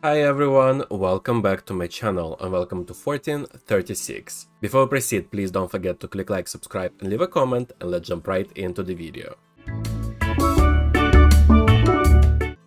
Hi everyone, welcome back to my channel and welcome to 1436. Before we proceed, please don't forget to click like, subscribe and leave a comment, and let's jump right into the video.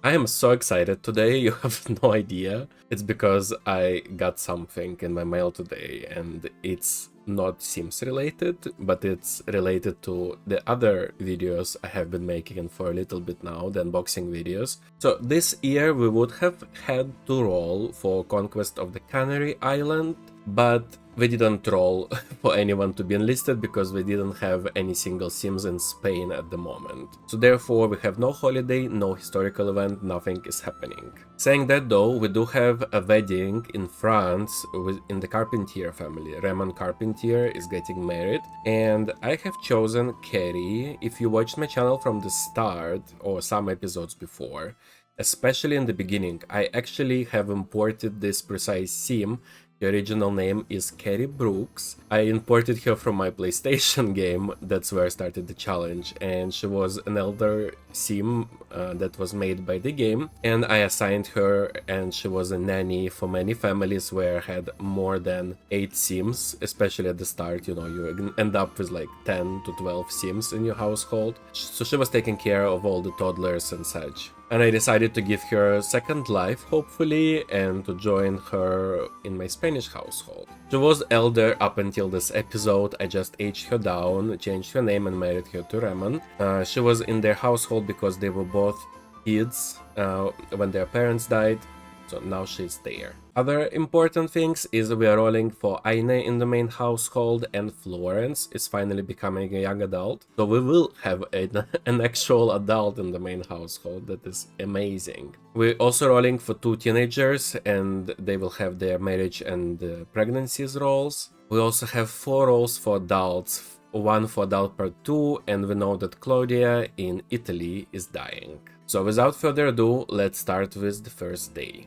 I am so excited today, you have no idea. It's because I got something in my mail today and it's not Sims related, but it's related to the other videos I have been making for a little bit now, the unboxing videos. So this year we would have had to roll for Conquest of the Canary Island, but we didn't roll for anyone to be enlisted because we didn't have any single Sims in Spain at the moment. So therefore we have no holiday, no historical event, nothing is happening. Saying that though, we do have a wedding in France in the Carpentier family. Raymond Carpentier is getting married and I have chosen Carrie. If you watched my channel from the start or some episodes before, especially in the beginning, I actually have imported this precise sim. The original name is Carrie Brooks. I imported her from my PlayStation game, that's where I started the challenge, and she was an elder sim that was made by the game, and I assigned her, and she was a nanny for many families where I had more than 8 sims, especially at the start, you know, you end up with like 10 to 12 sims in your household. So she was taking care of all the toddlers and such. And I decided to give her a second life, hopefully, and to join her in my Spanish household. She was elder up until this episode. I just aged her down, changed her name and married her to Raymond. She was in their household because they were both kids when their parents died, so now she's there. Other important things is we are rolling for Ine in the main household, and Florence is finally becoming a young adult. So we will have an actual adult in the main household. That is amazing. We're also rolling for 2 teenagers and they will have their marriage and pregnancies rolls. We also have 4 rolls for adults, 1 for adult part 2, and we know that Claudia in Italy is dying. So without further ado, let's start with the first day.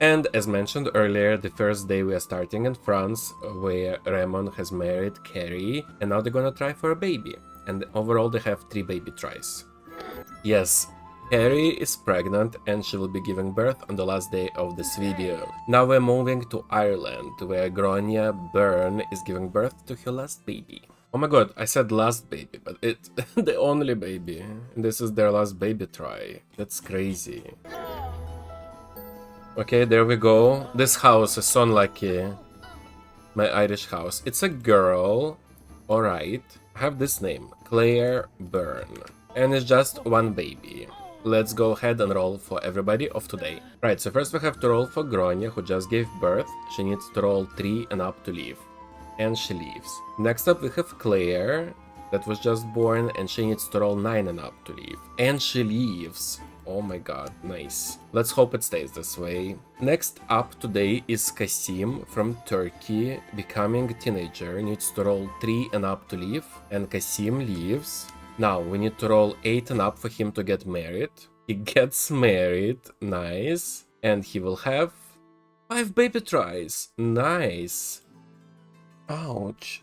And as mentioned earlier, the first day we are starting in France, where Raymond has married Carrie, and now they're gonna try for a baby. And overall they have 3 baby tries. Yes, Carrie is pregnant and she will be giving birth on the last day of this video. Now we're moving to Ireland, where Grania Byrne is giving birth to her last baby. Oh my god, I said last baby, but it's the only baby. This is their last baby try. That's crazy. Okay, there we go. This house is so unlucky. My Irish house. It's a girl. Alright. I have this name. Claire Byrne. And it's just 1 baby. Let's go ahead and roll for everybody of today. Right, so first we have to roll for Gronia, who just gave birth. She needs to roll 3 and up to leave. And she leaves. Next up we have Claire, that was just born, and she needs to roll 9 and up to leave. And she leaves. Oh my god, nice. Let's hope it stays this way. Next up today is Kasim from Turkey, becoming a teenager, needs to roll 3 and up to leave, and Kasim leaves. Now we need to roll 8 and up for him to get married. He gets married, nice, and he will have 5 baby tries, nice. Ouch.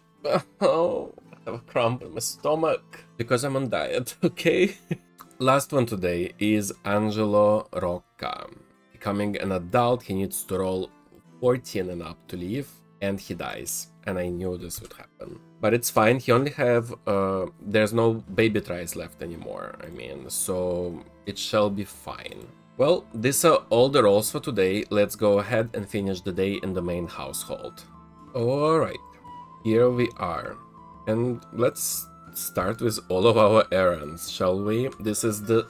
Oh, I have a cramp in my stomach because I'm on diet, okay? Last one today is Angelo Rocca. Becoming an adult, he needs to roll 14 and up to leave, and he dies. And I knew this would happen. But it's fine, he only have, there's no baby tries left anymore, I mean, so it shall be fine. Well, these are all the rolls for today. Let's go ahead and finish the day in the main household. Alright, here we are. And let's start with all of our errands, shall we? This is the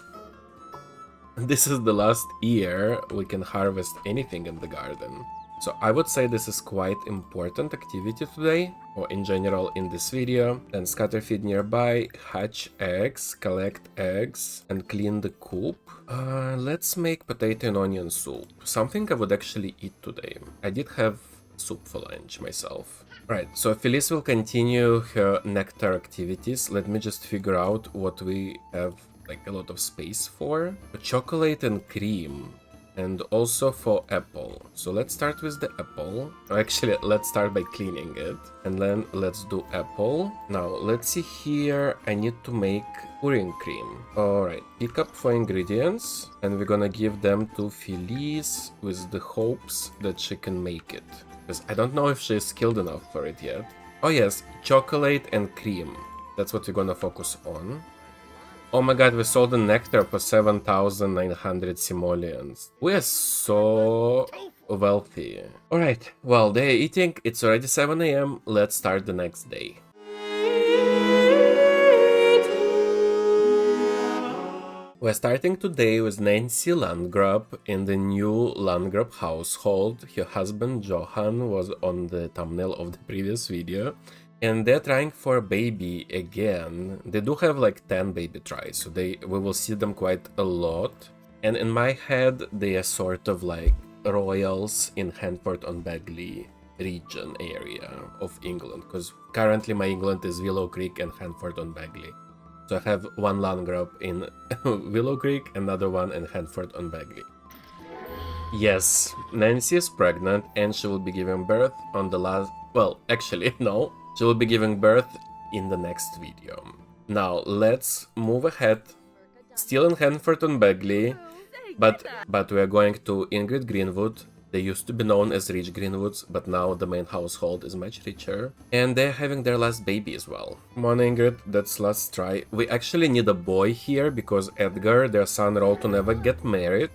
last year we can harvest anything in the garden. So I would say this is quite important activity today, or in general in this video. Then scatter feed nearby, hatch eggs, collect eggs, and clean the coop. Let's make potato and onion soup. Something I would actually eat today. I did have soup for lunch myself. Right, so Felice will continue her nectar activities. Let me just figure out what we have like a lot of space for. Chocolate and cream and also for apple. So let's start with the apple. Actually, let's start by cleaning it, and then let's do apple. Now let's see here. I need to make pouring cream. All right, pick up 4 ingredients, and we're gonna give them to Felice with the hopes that she can make it, because I don't know if she's skilled enough for it yet. Oh yes, chocolate and cream. That's what we're gonna focus on. Oh my god, we sold the nectar for 7,900 simoleons. We are so wealthy. Alright, well, they're eating. It's already 7 AM. Let's start the next day. We're starting today with Nancy Landgrab in the new Landgrab household. Her husband Johan was on the thumbnail of the previous video. And they're trying for a baby again. They do have like 10 baby tries, so we will see them quite a lot. And in my head, they are sort of like royals in Handford-on-Bagley region area of England, because currently my England is Willow Creek and Handford-on-Bagley. So I have one Landgrab in Willow Creek, another one in Handford-on-Bagley. Yes, Nancy is pregnant and she will be giving birth on the last... Well, actually, no. She will be giving birth in the next video. Now, let's move ahead. Still in Handford-on-Bagley, but we are going to Ingrid Greenwood. They used to be known as Rich Greenwoods, but now the main household is much richer. And they're having their last baby as well. Come on, Ingrid, that's last try. We actually need a boy here, because Edgar, their son, wrote to never get married.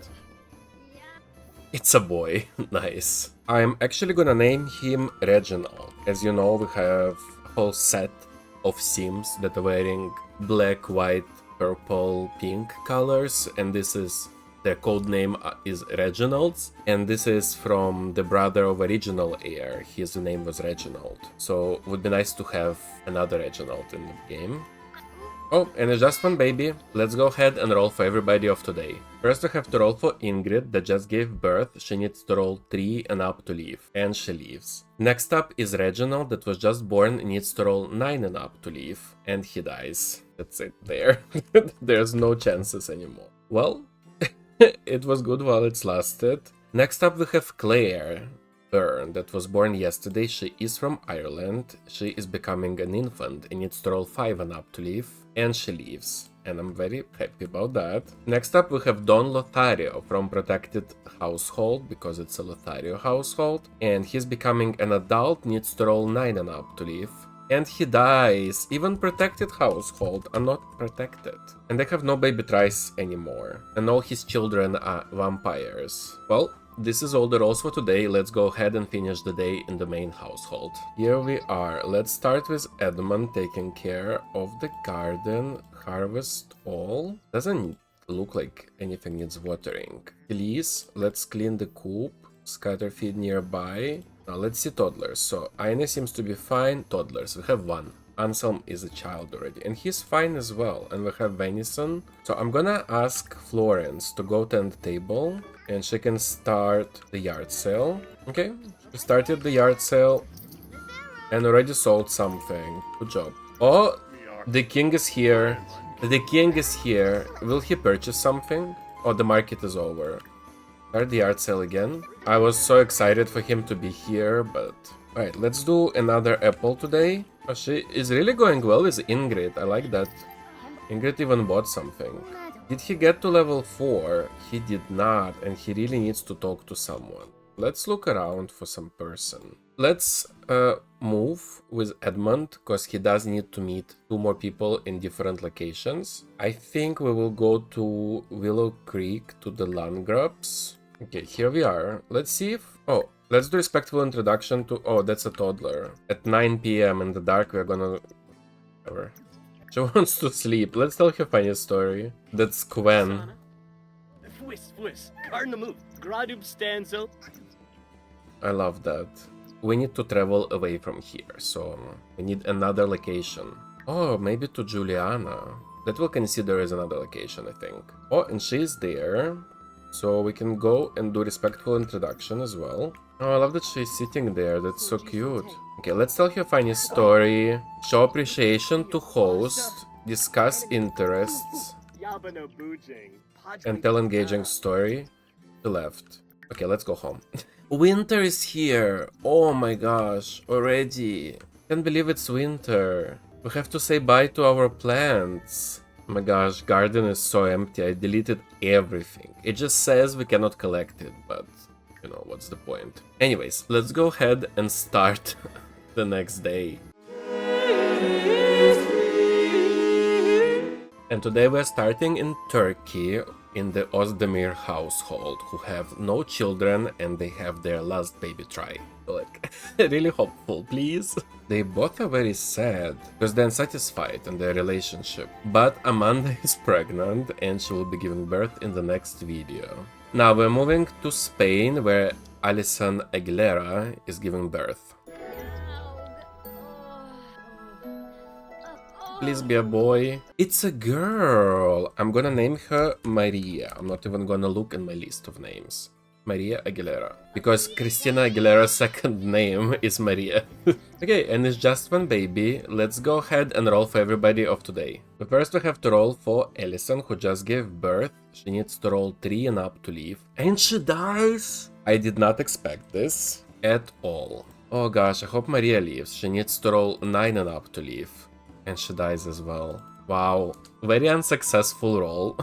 It's a boy. Nice. I'm actually gonna name him Reginald. As you know, we have a whole set of Sims that are wearing black, white, purple, pink colors, and this is... Their code name is Reginald's, and this is from the brother of original heir. His name was Reginald. So it would be nice to have another Reginald in the game. Oh, and it's just one baby. Let's go ahead and roll for everybody of today. First we have to roll for Ingrid that just gave birth. She needs to roll 3 and up to leave, and she leaves. Next up is Reginald that was just born, needs to roll 9 and up to leave, and he dies. That's it there. There's no chances anymore. Well, it was good while it's lasted. Next up we have Claire Byrne that was born yesterday. She is from Ireland. She is becoming an infant and needs to roll 5 and up to leave, and she leaves. And I'm very happy about that. Next up we have Don Lothario from Protected Household, because it's a Lothario household. And he's becoming an adult, needs to roll 9 and up to leave. And he dies. Even Protected Household are not protected. And they have no baby tries anymore. And all his children are vampires. Well, this is all the rolls for today. Let's go ahead and finish the day in the main household. Here we are. Let's start with Edmund taking care of the garden. Harvest all. Doesn't look like anything needs watering. Please, let's clean the coop. Scatter feed nearby. Now let's see toddlers. So Ine seems to be fine. Toddlers, we have 1. Anselm is a child already, and he's fine as well. And we have venison. So I'm gonna ask Florence to go to the table, and she can start the yard sale. Okay, she started the yard sale and already sold something. Good job. Oh, the king is here. The king is here. Will he purchase something? Oh, the market is over. Start the yard sale again. I was so excited for him to be here, but... Alright, let's do another apple today. Oh, she is really going well with Ingrid. I like that. Ingrid even bought something. Did he get to level 4? He did not, and he really needs to talk to someone. Let's look around for some person. Let's move with Edmund, because he does need to meet 2 more people in different locations. I think we will go to Willow Creek to the Landgrabs. Okay, here we are. Let's see if... Oh, let's do respectful introduction to... Oh, that's a toddler. At 9 PM in the dark, we're gonna... Whatever. She wants to sleep. Let's tell her a funny story. That's Gwen. I love that. We need to travel away from here, so we need another location. Oh, maybe to Juliana. That we'll consider as another location, I think. Oh, and she's there. So we can go and do respectful introduction as well. Oh, I love that she's sitting there. That's so cute. Okay, let's tell her a funny story. Show appreciation to host. Discuss interests. And tell engaging story. She left. Okay, let's go home. Winter is here. Oh my gosh, already. Can't believe it's winter. We have to say bye to our plants. Oh my gosh, garden is so empty. I deleted everything. It just says we cannot collect it, but you know, what's the point? Anyways, let's go ahead and start the next day. And today we're starting in Turkey, in the Özdemir household, who have no children and they have their last baby try. Like, really hopeful, please. They both are very sad because they're unsatisfied in their relationship. But Amanda is pregnant and she will be giving birth in the next video. Now we're moving to Spain, where Alison Aguilera is giving birth. Please be a boy. It's a girl. I'm gonna name her Maria. I'm not even gonna look in my list of names. Maria Aguilera. Because Christina Aguilera's second name is Maria. Okay, and it's just one baby. Let's go ahead and roll for everybody of today. But first we have to roll for Alison, who just gave birth. She needs to roll 3 and up to leave. And she dies! I did not expect this at all. Oh gosh, I hope Maria leaves. She needs to roll 9 and up to leave. And she dies as well. Wow, very unsuccessful roll.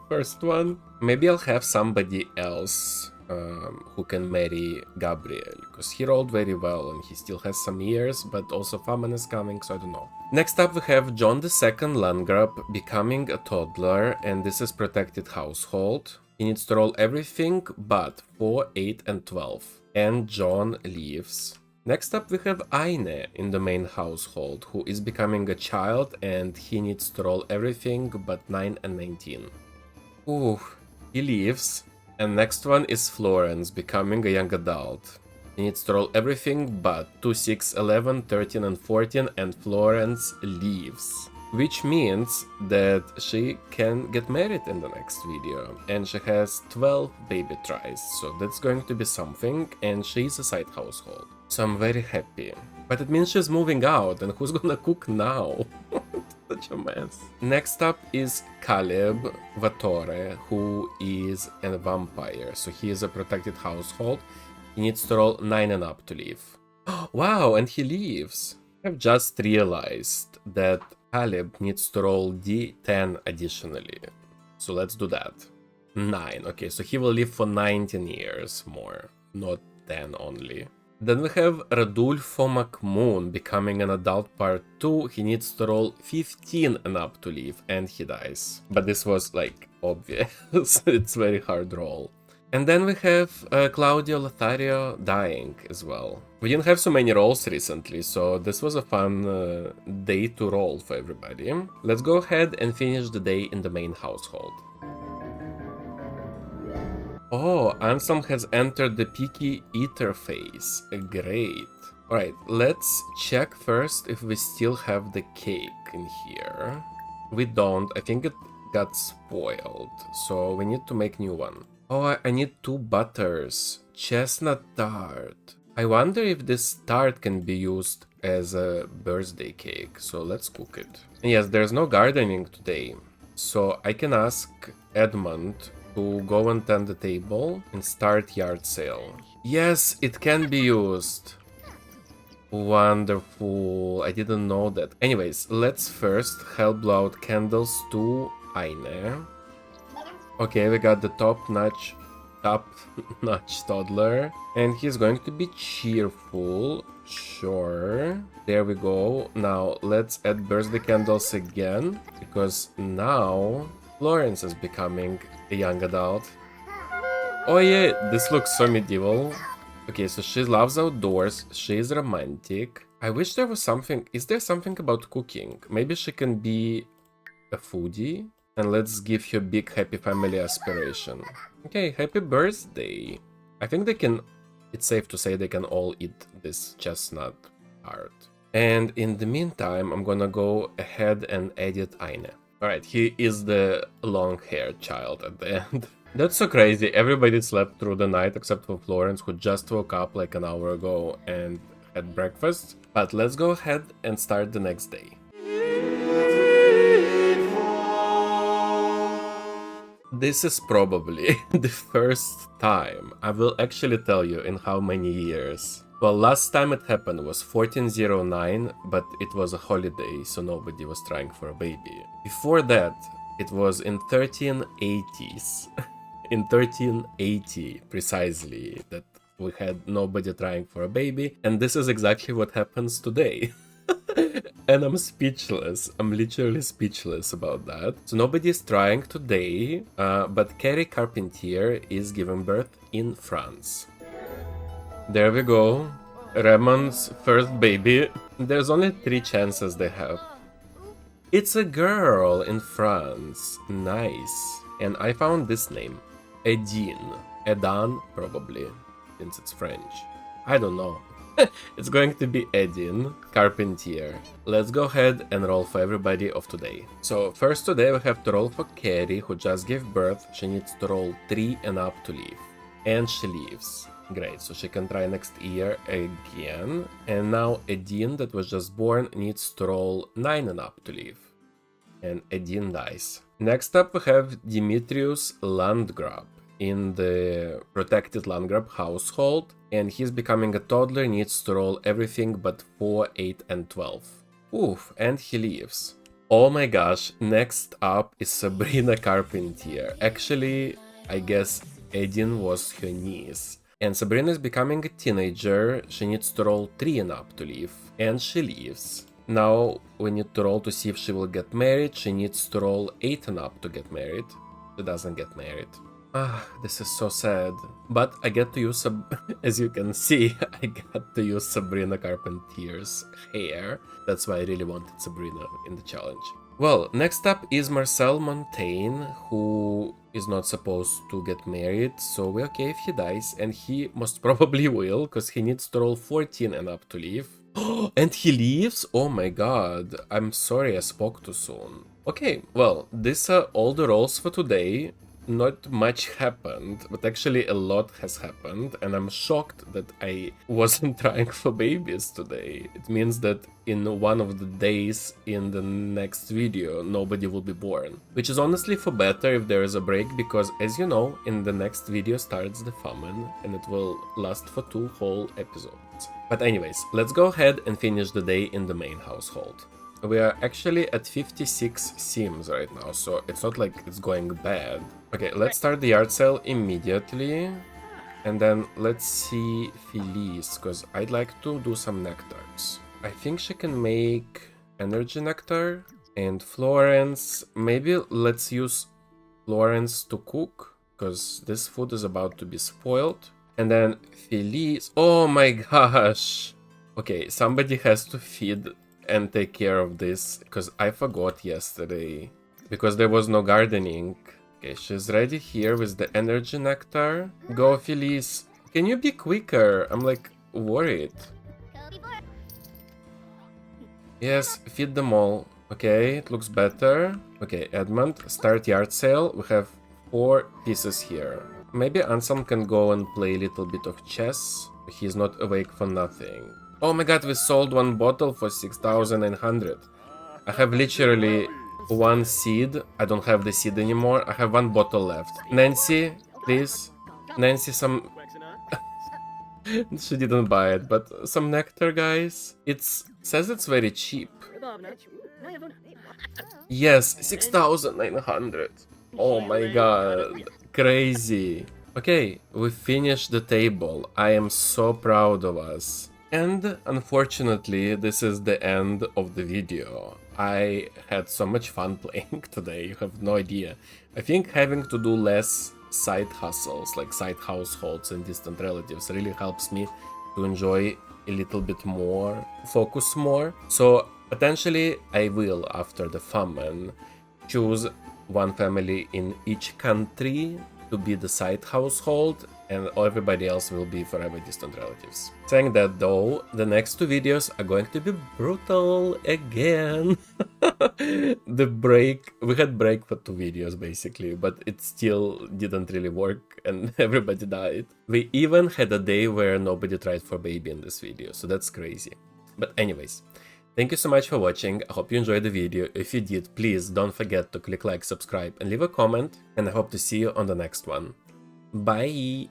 First one. Maybe I'll have somebody else who can marry Gabriel, because he rolled very well and he still has some years, but also famine is coming, so I don't know. Next up we have John II Landgraf becoming a toddler, and this is protected household. He needs to roll everything but 4, 8 and 12. And John leaves. Next up we have Ine in the main household, who is becoming a child and he needs to roll everything but 9 and 19. Ooh, he leaves. And next one is Florence becoming a young adult. He needs to roll everything but 2, 6, 11, 13 and 14, and Florence leaves. Which means that she can get married in the next video. And she has 12 baby tries, so that's going to be something, and she's a side household. So I'm very happy. But it means she's moving out, and who's gonna cook now? Such a mess. Next up is Caleb Vatore, who is a vampire. So he is a protected household. He needs to roll 9 and up to leave. Wow, and he leaves. I've just realized that Caleb needs to roll D10 additionally. So let's do that. 9. Okay, so he will live for 19 years more, not 10 only. Then we have Radulfo McMoon becoming an adult part 2. He needs to roll 15 and up to leave, and he dies. But this was like obvious. It's very hard roll. And then we have Claudio Lothario dying as well. We didn't have so many rolls recently, so this was a fun day to roll for everybody. Let's go ahead and finish the day in the main household. Oh, Anselm has entered the picky eater phase. Great. Alright, let's check first if we still have the cake in here. We don't. I think it got spoiled, so we need to make new one. Oh, I need 2 butters. Chestnut tart. I wonder if this tart can be used as a birthday cake, so let's cook it. And yes, there's no gardening today, so I can ask Edmund to go and tend the table and start yard sale. Yes, it can be used. Wonderful. I didn't know that. Anyways, let's first help blow out candles to Ine. Okay, we got the top-notch toddler. And he's going to be cheerful. Sure. There we go. Now, let's add birthday candles again, because now Florence is becoming a young adult. Oh yeah, this looks so medieval. Okay, so she loves outdoors, she's romantic. I wish there was something... Is there something about cooking? Maybe she can be a foodie? And let's give her big happy family aspiration. Okay, happy birthday. I think they can... It's safe to say they can all eat this chestnut tart. And in the meantime, I'm gonna go ahead and edit Ine. Alright, he is the long-haired child at the end. That's so crazy. Everybody slept through the night except for Florence, who just woke up like an hour ago and had breakfast. But let's go ahead and start the next day. This is probably the first time I will actually tell you in how many years. Well, last time it happened was 1409, but it was a holiday, so nobody was trying for a baby. Before that, it was in 1380s. In 1380, precisely, that we had nobody trying for a baby, and this is exactly what happens today. And I'm speechless. I'm literally speechless about that. So nobody is trying today, but Sabrina Carpentier is giving birth in France. There we go. Ramon's first baby. There's only 3 chances they have. It's a girl in France. Nice. And I found this name. Edine. Edan, probably, since it's French. I don't know. It's going to be Edine Carpentier. Let's go ahead and roll for everybody of today. So first today we have to roll for Carrie, who just gave birth. She needs to roll 3 and up to leave. And she leaves. Great, so she can try next year again. And now Edine, that was just born, needs to roll 9 and up to leave. And Edine dies. Next up we have Demetrius Landgrab in the protected Landgrab household, and he's becoming a toddler, needs to roll everything but 4, 8, and 12. Oof, and he leaves. Oh my gosh, next up is Sabrina Carpentier. Actually, I guess Edine was her niece. And Sabrina is becoming a teenager, she needs to roll 3 and up to leave, and she leaves. Now we need to roll to see if she will get married. She needs to roll 8 and up to get married. She doesn't get married. This is so sad. But I get to use, as you can see, I got to use Sabrina Carpentier's hair. That's why I really wanted Sabrina in the challenge. Well, next up is Marcel Montaigne, who is not supposed to get married, so we're okay if he dies, and he most probably will, because he needs to roll 14 and up to leave. And he leaves? Oh my god, I'm sorry I spoke too soon. Okay, well, these are all the rolls for today. Not much happened, but actually a lot has happened, and I'm shocked that I wasn't trying for babies today. It means that in one of the days in the next video, nobody will be born. Which is honestly for better if there is a break, because as you know, in the next video starts the famine, and it will last for 2 whole episodes. But anyways, let's go ahead and finish the day in the main household. We are actually at 56 sims right now, so it's not like it's going bad. Okay, let's start the yard sale immediately. And then let's see Felice, because I'd like to do some nectars. I think she can make energy nectar. And Florence, maybe let's use Florence to cook, because this food is about to be spoiled. And then Felice, oh my gosh! Okay, somebody has to feed and take care of this, because I forgot yesterday, because there was no gardening. Okay, she's ready here with the energy nectar. Go, Felice. Can you be quicker? I'm like worried. Yes, feed them all. Okay, it looks better. Okay, Edmund, start yard sale. We have 4 pieces here. Maybe Anselm can go and play a little bit of chess. He's not awake for nothing. Oh my god, we sold 1 bottle for 6,900. I have literally 1 seed. I don't have the seed anymore. I have 1 bottle left. Nancy, please. Nancy, some... She didn't buy it, but some nectar, guys. It says it's very cheap. Yes, 6,900. Oh my god. Crazy. Okay, we finished the table. I am so proud of us. And unfortunately, this is the end of the video. I had so much fun playing today, you have no idea. I think having to do less side hustles, like side households and distant relatives, really helps me to enjoy a little bit more, focus more. So potentially I will, after the famine, choose 1 family in each country to be the side household, and everybody else will be forever distant relatives. Saying that though, the next 2 videos are going to be brutal again. We had break for 2 videos basically, but it still didn't really work and everybody died. We even had a day where nobody tried for baby in this video, so that's crazy. But anyways, Thank you so much for watching, I hope you enjoyed the video. If you did, please don't forget to click like, subscribe and leave a comment, and I hope to see you on the next one. Bye!